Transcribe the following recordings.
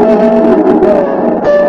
सखा हमारे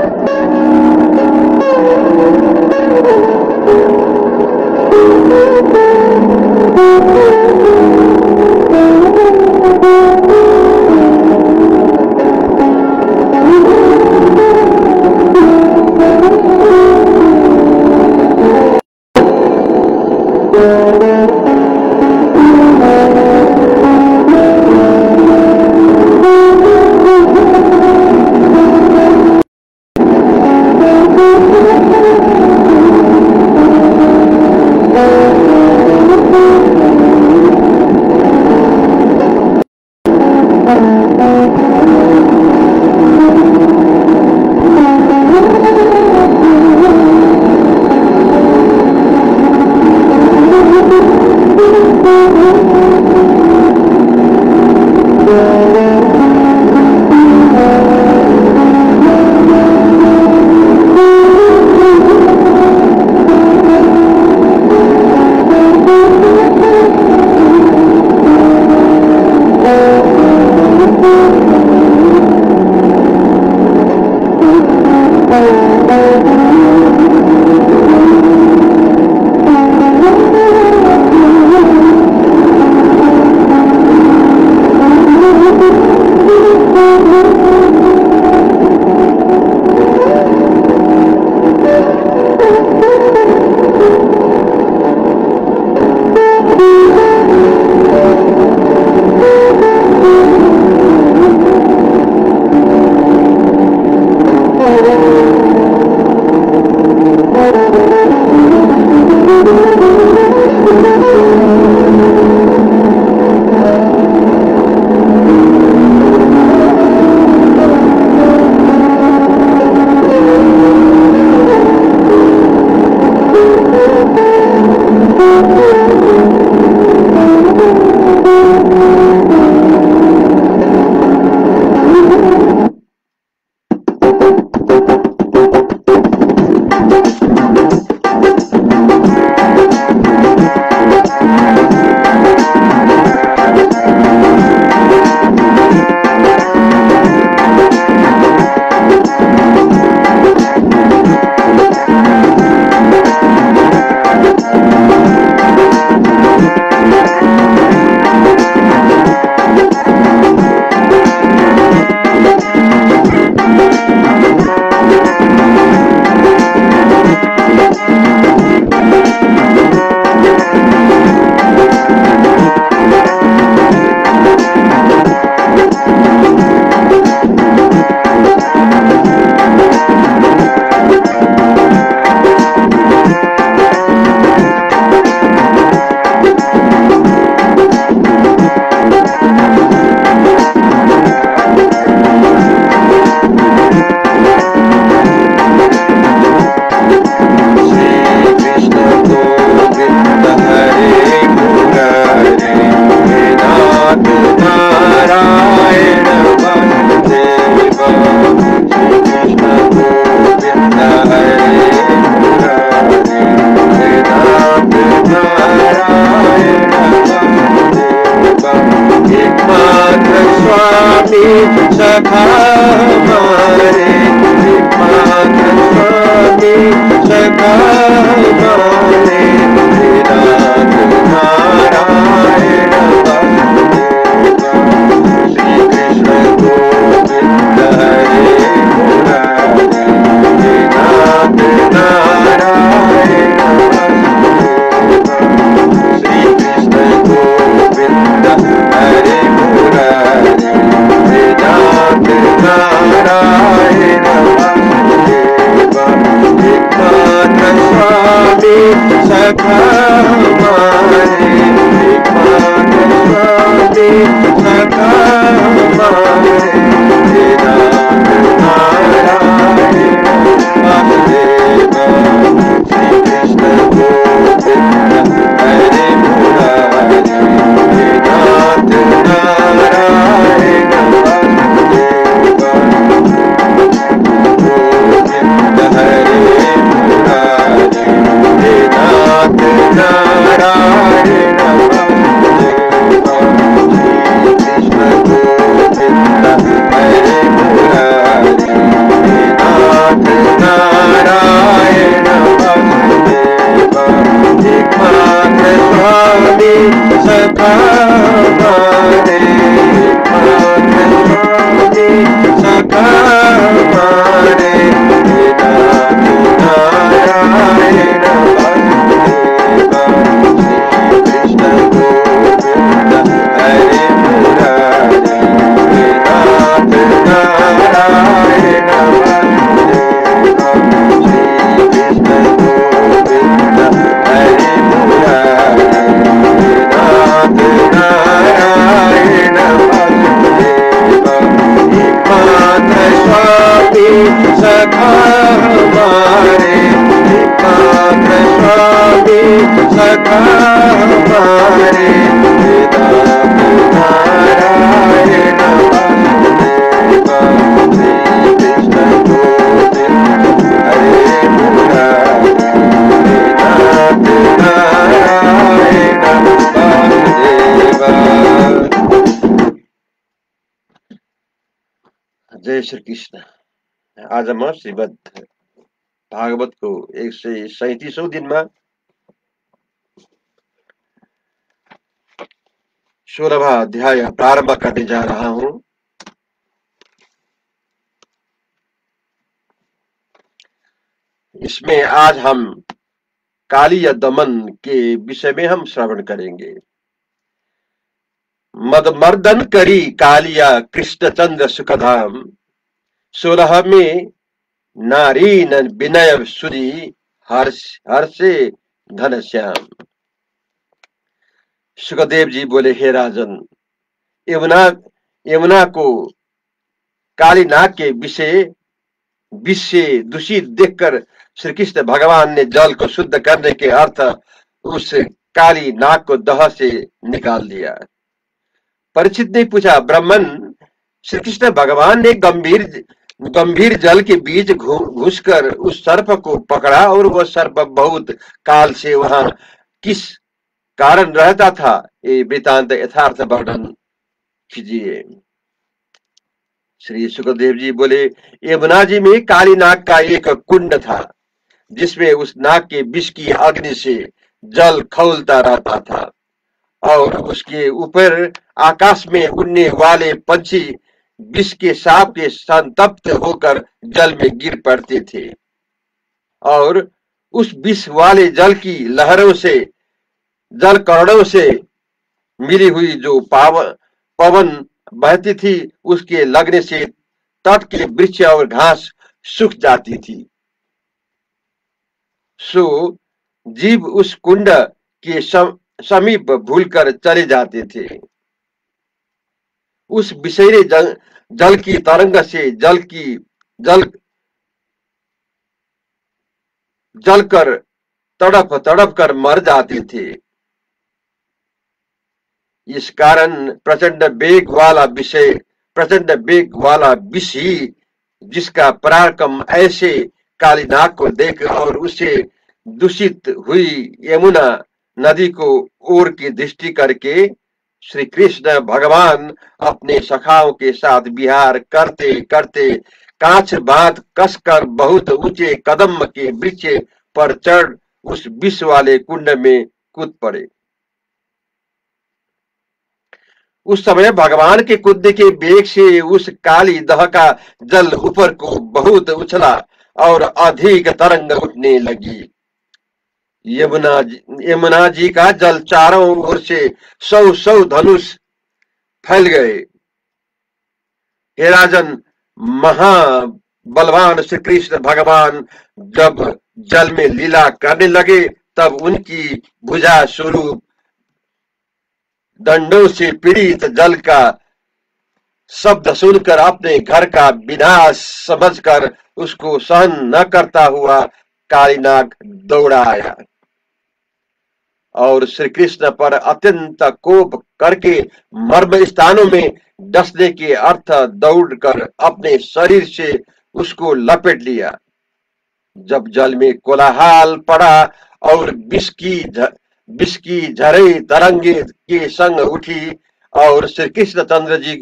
माता स्वामी सखा हमारे नाथ नारायण श्री कृष्ण गोविंद हरे मुरारी नाथ नारायण श्री कृष्ण गोविंद हरे मुरारी नाथ नारायण सखा हमारे एकाग्र स्वामी सखा हमारे वेदांत नारायण वासुदेवा श्री कृष्ण गोविंद हरे मुरारी वेदांत नारायण वासुदेवा। जय श्री कृष्ण। आज म श्रीमद् भागवतको 137औं दिनमा 16वां अध्याय प्रारंभ करने जा रहा हूं। इसमें आज हम कालीय दमन के विषय में हम श्रवण करेंगे। मदमर्दन करी कालिया कृष्णचंद्र सुखधाम 16 में नारी न विनय सुरी हर्षे घनश्याम। सुखदेव जी बोले, हे राजन, यमुना को कालीनाग के विष से दूषित देखकर श्री कृष्ण भगवान ने जल को शुद्ध करने के अर्थ उस काली नाग को दह से निकाल दिया। परीक्षित ने पूछा, ब्राह्मण, श्री कृष्ण भगवान ने गंभीर जल के बीच घुसकर उस सर्प को पकड़ा और वह सर्प बहुत काल से वहां किस कारण रहता था? ये वृतांत यथार्थ वर्णन कीजिए। श्री सुखदेव जी बोले, यमुना जी में काली नाग का एक कुंड था जिसमें उस नाग के विष की अग्नि से जल खौलता रहता था और उसके ऊपर आकाश में उड़ने वाले पंछी विष के साप के संतप्त होकर जल में गिर पड़ते थे और उस विष वाले जल की लहरों से जल करोड़ों से मिली हुई जो पवन बहती थी उसके लगने से तट के वृक्ष और घास सूख जाती थी। सो जीव उस कुंड के समीप भूलकर चले जाते थे। उस विषैले जल की तरंग से जल कर तड़प कर मर जाते थे। इस कारण प्रचंड वेग वाला विष ही जिसका पराक्रम ऐसे कालीनाग को देख और उसे दूषित हुई यमुना नदी को ओर की दृष्टि करके श्री कृष्ण भगवान अपने सखाओं के साथ विहार करते करते कांच बांध कसकर बहुत ऊंचे कदम के वृक्ष पर चढ़ उस विष वाले कुंड में कूद पड़े। उस समय भगवान के कूदने के वेग से उस काली दह का जल ऊपर को बहुत उछला और अधिक तरंग उठने लगी। यमुना जी का जल चारों ओर से 100 धनुष फैल गए। हे राजन, महाबलवान श्री कृष्ण भगवान जब जल में लीला करने लगे तब उनकी भुजा स्वरूप दंडों से पीड़ित जल का शब्द सुनकर अपने घर का विनाश समझकर उसको सहन न करता हुआ कालीनाग दौड़ा आया और श्री कृष्ण पर अत्यंत कोप करके मर्म स्थानों में डसने के अर्थ दौड़कर अपने शरीर से उसको लपेट लिया। जब जल में कोलाहल पड़ा और विष की झरई तरंगे के संग उठी और श्री कृष्ण चंद्र जी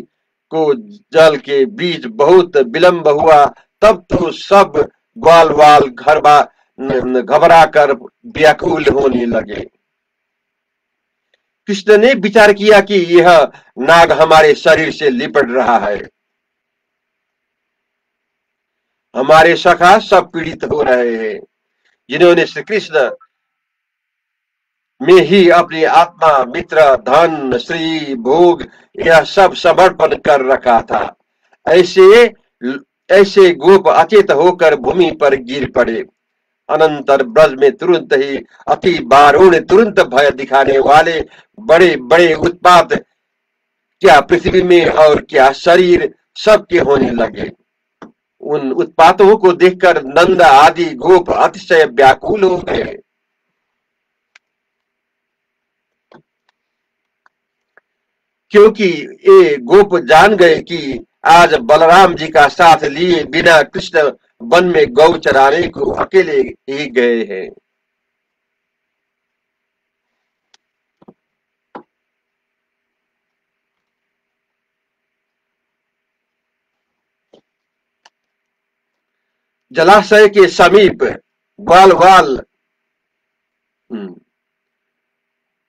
को जल के बीच बहुत विलंब हुआ, तब तो सब ग्वाल घबरा कर व्याकुल होने लगे। कृष्ण ने विचार किया कि यह नाग हमारे शरीर से लिपट रहा है, हमारे सखा सब पीड़ित हो रहे हैं जिन्होंने श्री कृष्ण में ही अपनी आत्मा, मित्र, धन, श्री, भोग यह सब समर्पण कर रखा था। ऐसे गोप अचेत होकर भूमि पर गिर पड़े। अनंतर ब्रज में तुरंत ही अति बारूण तुरंत भय दिखाने वाले बड़े बड़े उत्पात क्या पृथ्वी में और क्या शरीर सबके होने लगे। उन उत्पातों को देखकर नंद आदि गोप अतिशय व्याकुल हो गए, क्योंकि ये गोप जान गए कि आज बलराम जी का साथ लिए बिना कृष्ण वन में गौ चराने को अकेले ही गए हैं। जलाशय के समीप ग्वाल वाल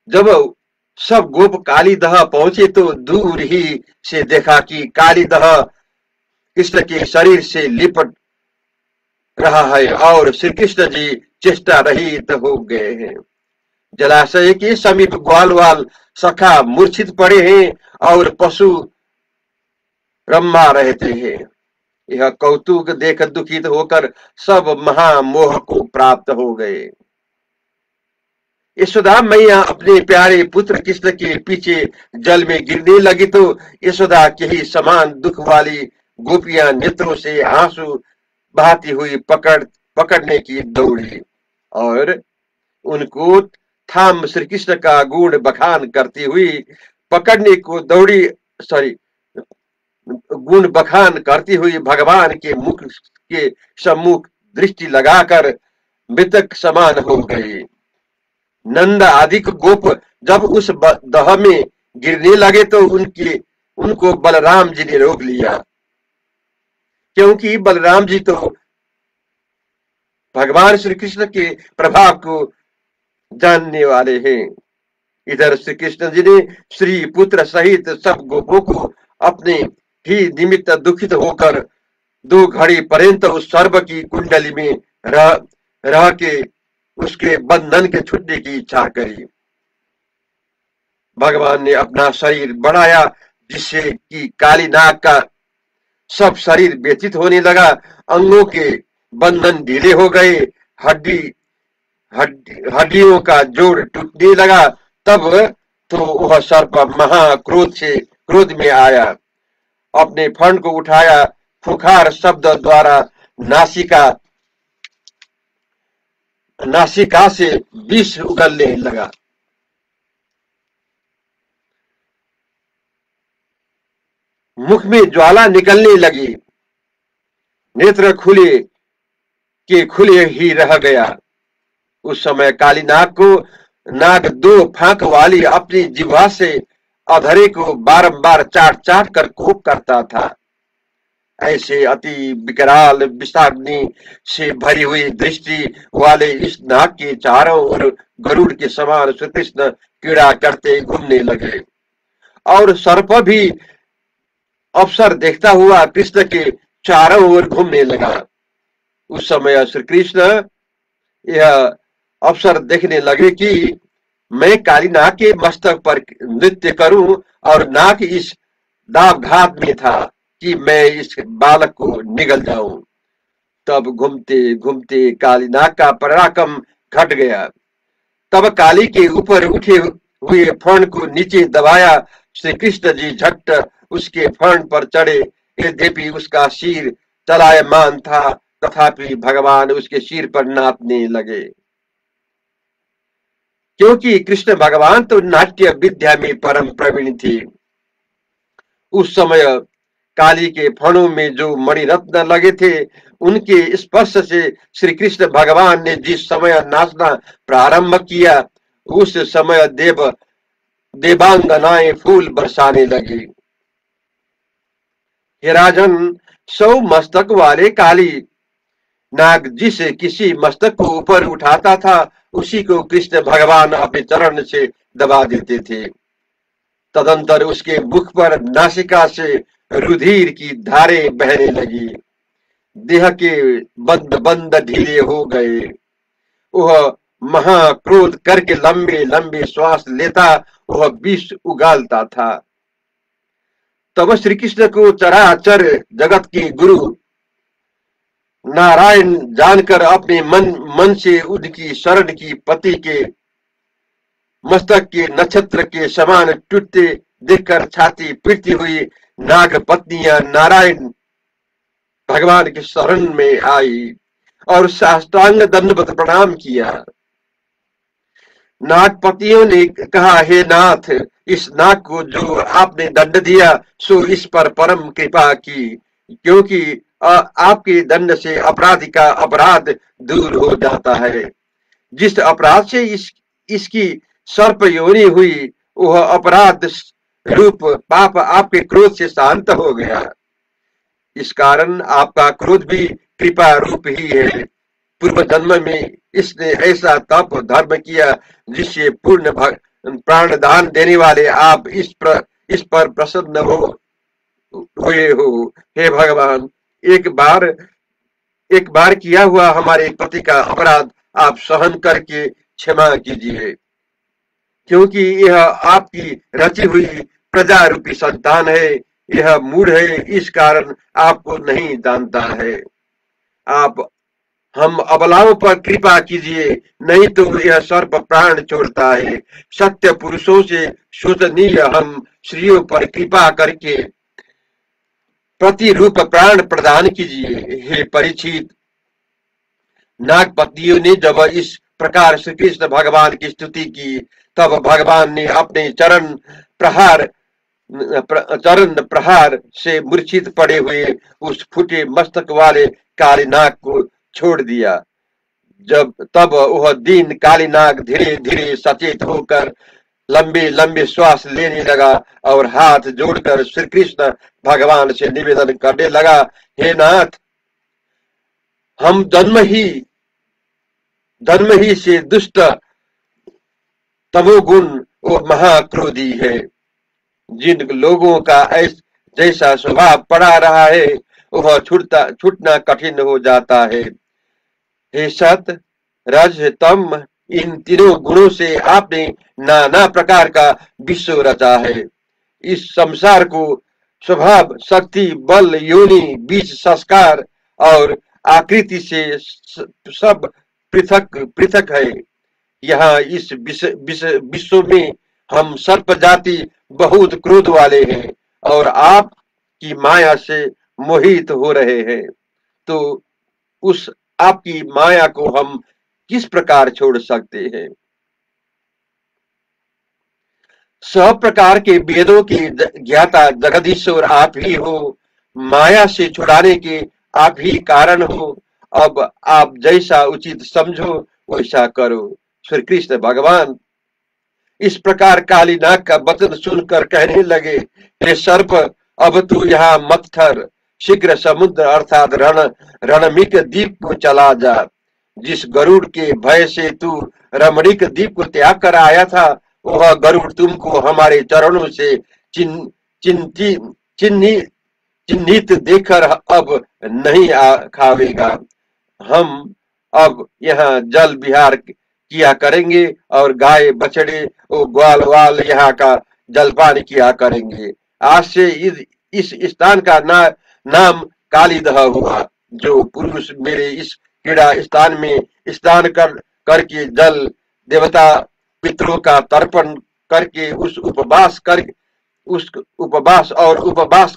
जब सब गोप कालीदह पहुंचे तो दूर ही से देखा कि कालीदह कृष्ण के शरीर से लिपट रहा है और श्री कृष्ण जी चेष्टा रहित हो गए हैं। जलाशय के समीप ग्वालवाल सखा मूर्छित पड़े हैं और पशु रम्मा रहते हैं। यह कौतुक देख दुखित होकर सब महामोह को प्राप्त हो गए। यशोदा मैया अपने प्यारे पुत्र कृष्ण के पीछे जल में गिरने लगी तो यशोदा के ही समान दुख वाली गोपियां नेत्रों से आंसू बहाती हुई पकड़ने की दौड़ी और उनको थाम श्री कृष्ण का गुण बखान करती हुई पकड़ने को दौड़ी गुण बखान करती हुई भगवान के मुख के सम्मुख दृष्टि लगाकर मृतक समान हो गई। नंद आदि गोप जब उस दह में गिरने लगे तो उनको बलराम जी ने रोक लिया, क्योंकि बलराम जी तो भगवान श्री कृष्ण के प्रभाव को जानने वाले हैं। इधर श्री कृष्ण जी ने श्री पुत्र सहित सब गोपों को अपने ही निमित्त दुखित होकर 2 घड़ी पर्यंत उस सर्प की कुंडली में रह के उसके बंधन के छूटने की इच्छा करी। भगवान ने अपना शरीर बढ़ाया जिससे कि काली नाग का सब शरीर व्यथित होने लगा, अंगों के बंधन ढीले हो गए, हड्डियों का जोड़ टूटने लगा। तब तो वह सर्प क्रोध में आया, अपने फण को उठाया, फुखार शब्द द्वारा नासिका से विष उगलने लगा। मुख में ज्वाला निकलने लगी, नेत्र खुले ही रह गया। उस समय काली नाग 2 फांक वाली अपनी जिह्वा से अधरे को बारंबार चाट कर कोप करता था। ऐसे अति विकराल विषाग्नि से भरी हुई दृष्टि वाले इस नाग के चारों ओर गरुड़ के समान श्री कृष्ण क्रीड़ा करते घूमने लगे और सर्प भी अवसर देखता हुआ कृष्ण के चारों ओर घूमने लगा। उस समय श्री कृष्ण यह अवसर देखने लगे कि मैं काली नाग के मस्तक पर नृत्य करूं और नाग इस दावघात में था कि मैं इस बालक को निगल जाऊं। तब घूमते घूमते काली नाग का पराक्रम घट गया। तब काली के ऊपर उठे हुए फण को नीचे दबाया। श्री कृष्ण जी झट उसके फण पर चढ़े, यद्यपि उसका सिर चलायमान था तथापि भगवान उसके सिर पर नाचने लगे, क्योंकि कृष्ण भगवान तो नाट्य विद्या में परम प्रवीण थे। उस समय काली के फणों में जो मणिरत्न लगे थे उनके स्पर्श से श्री कृष्ण भगवान ने जिस समय नाचना प्रारंभ किया उस समय देवांगनाएं फूल बरसाने लगी। हे राजन, 100 मस्तक वाले काली नाग जिस किसी मस्तक को ऊपर उठाता था उसी को कृष्ण भगवान अपने चरण से दबा देते थे। तदंतर उसके मुख पर नासिका से रुधिर की धारें बहने लगी, देह के बंद ढीले हो गए। वह महाक्रोध करके लंबे लंबे श्वास लेता, वह विष उगालता था। तब श्री कृष्ण को चराचर जगत के गुरु नारायण जानकर अपने मन से उनकी शरण की पति के मस्तक के नक्षत्र के समान टूटते देखकर छाती पीटती हुई नाग पत्नियां नारायण भगवान के शरण में आई और साष्टांग दंडवत प्रणाम किया। नागपतियों ने कहा, हे नाथ, इस नाग को जो आपने दंड दिया सो इस पर परम कृपा की, क्योंकि आपके दंड से अपराधी का अपराध दूर हो जाता है। जिस अपराध से इसकी सर्प योनि हुई, वह अपराध रूप पाप आपके क्रोध से शांत हो गया। इस कारण आपका क्रोध भी कृपा रूप ही है। पूर्व जन्म में इसने ऐसा तप धर्म किया जिससे पूर्ण प्राण दान देने वाले आप इस पर प्रसन्न हुए हो। हे भगवान, एक बार एक बार किया हुआ हमारे पति का अपराध आप सहन करके क्षमा कीजिए, क्योंकि यह आपकी रची हुई प्रजा रूपी संतान है। यह मूढ़ है, इस कारण आपको नहीं जानता है। आप हम अबलाओं पर कृपा कीजिए, नहीं तो यह सर्प प्राण छोड़ता है। सत्य पुरुषों से शोचनीय हम स्त्रियों पर कृपा करके प्रतिरूप प्राण प्रदान कीजिए। हे परीक्षित, नागपतियों ने जब इस प्रकार श्री कृष्ण भगवान की स्तुति की, तब भगवान ने अपने चरण प्रहार से मूर्छित पड़े हुए उस फूटे मस्तक वाले काले नाग को छोड़ दिया। जब तब वह दीन काली नाग धीरे धीरे सचेत होकर लंबे लंबे श्वास लेने लगा और हाथ जोड़कर श्री कृष्ण भगवान से निवेदन करने लगा, हे नाथ, हम जन्म ही से दुष्ट तमोगुण और महाक्रोधी है। जिन लोगों का जैसा स्वभाव पड़ा रहा है, वह छूटना कठिन हो जाता है। हे सत, रज, तम, इन तीनों गुणों से आपने नाना प्रकार का विश्व रचा है। इस संसार को स्वभाव, शक्ति, बल, योनि, बीज, संस्कार और आकृति से सब पृथक पृथक है। यहाँ इस विश्व में हम सर्प जाति बहुत क्रोध वाले हैं और आपकी माया से मोहित हो रहे हैं। तो उस आपकी माया को हम किस प्रकार छोड़ सकते हैं? सब प्रकार के वेदों की ज्ञाता जगदीश्वर आप ही हो। माया से छुड़ाने के आप ही कारण हो। अब आप जैसा उचित समझो वैसा करो। श्री कृष्ण भगवान इस प्रकार कालीनाग का वचन सुनकर कहने लगे, हे सर्प, अब तू यहाँ मत ठहर, शीघ्र समुद्र अर्थात रणमिक द्वीप को चला जा। जिस गरुड़ के भय से तू रमणीक द्वीप को त्याग कर आया था, वह गरुड़ तुमको हमारे चरणों से चिन्हित चिन्हित देखकर अब नहीं खावेगा। हम अब यहाँ जल विहार किया करेंगे और गाय बछड़े और ग्वाल वाल यहाँ का जलपान किया करेंगे। आज से इस स्थान का नाम कालीदह हुआ। जो पुरुष मेरे इस क्रीड़ा स्थान में स्नान करके जल देवता पितरों का तर्पण करके उस उपवास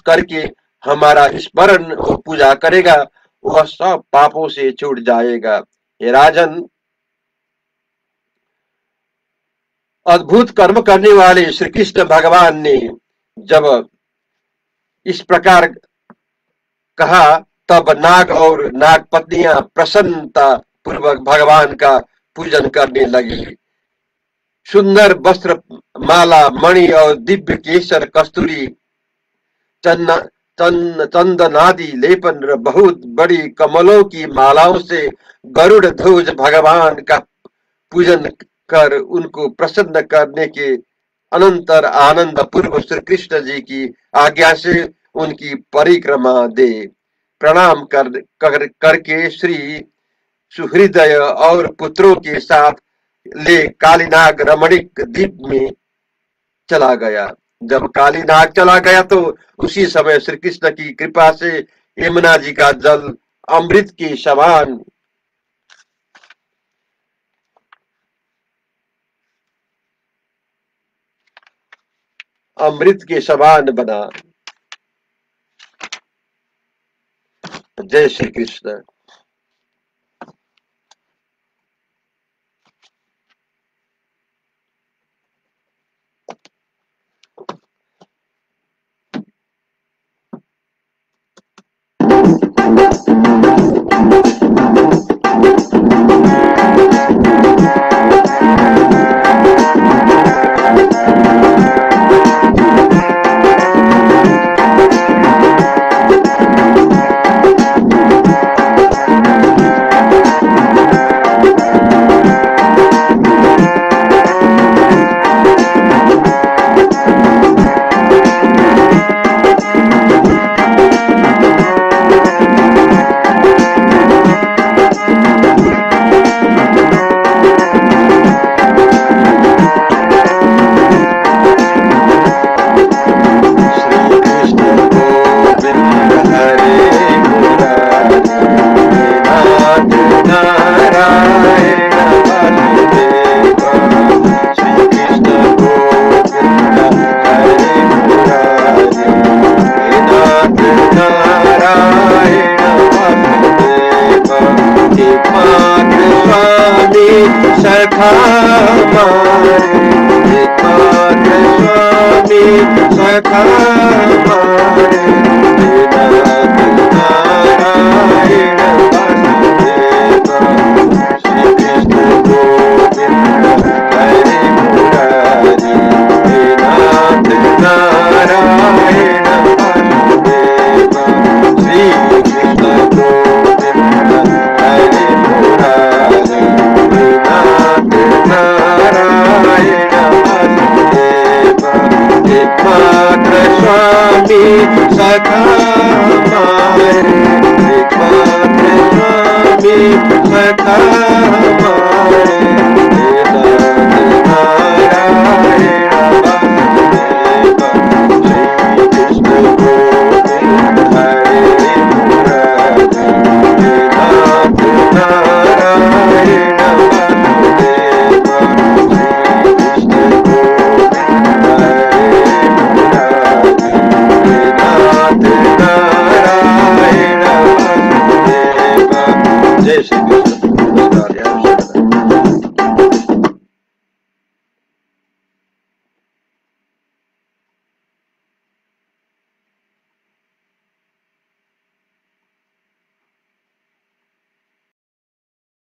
करके हमारा स्मरण और पूजा करेगा, वह सब पापों से छूट जाएगा। हे राजन, अद्भुत कर्म करने वाले श्री कृष्ण भगवान ने जब इस प्रकार कहा, तब नाग और नाग पत्नियां प्रसन्नता पूर्वक भगवान का पूजन करने लगी। सुंदर वस्त्र, माला, मणि और दिव्य केसर, कस्तूरी, चंदनादि लेपन, बहुत बड़ी कमलों की मालाओं से गरुड़ ध्वज भगवान का पूजन कर उनको प्रसन्न करने के अनंतर आनंद पूर्व श्री कृष्ण जी की आज्ञा से उनकी परिक्रमा दे। प्रणाम करके श्री सुहृदय और पुत्रों के साथ ले कालीनाग रमणीक द्वीप में चला गया। जब कालीनाग चला गया तो उसी समय श्री कृष्ण की कृपा से यमुना जी का जल अमृत के समान बना। जय श्री कृष्ण। सखा मारे एकमात्र स्वामी सखा मारे नारायण वासुदेव श्री कृष्ण गोविंद हरे मुरारी नाथ नारायण वासुदेव श्री कृष्ण गोविंद हरे मुरारी नारायण वासुदेव एकमात्र स्वामी सखा मारे एकमात्र स्वामी सखा मारे नारायण वासुदेव श्री कृष्ण गोविंद हरे मुरारी नाथ नारायण जय श्री कृष्ण।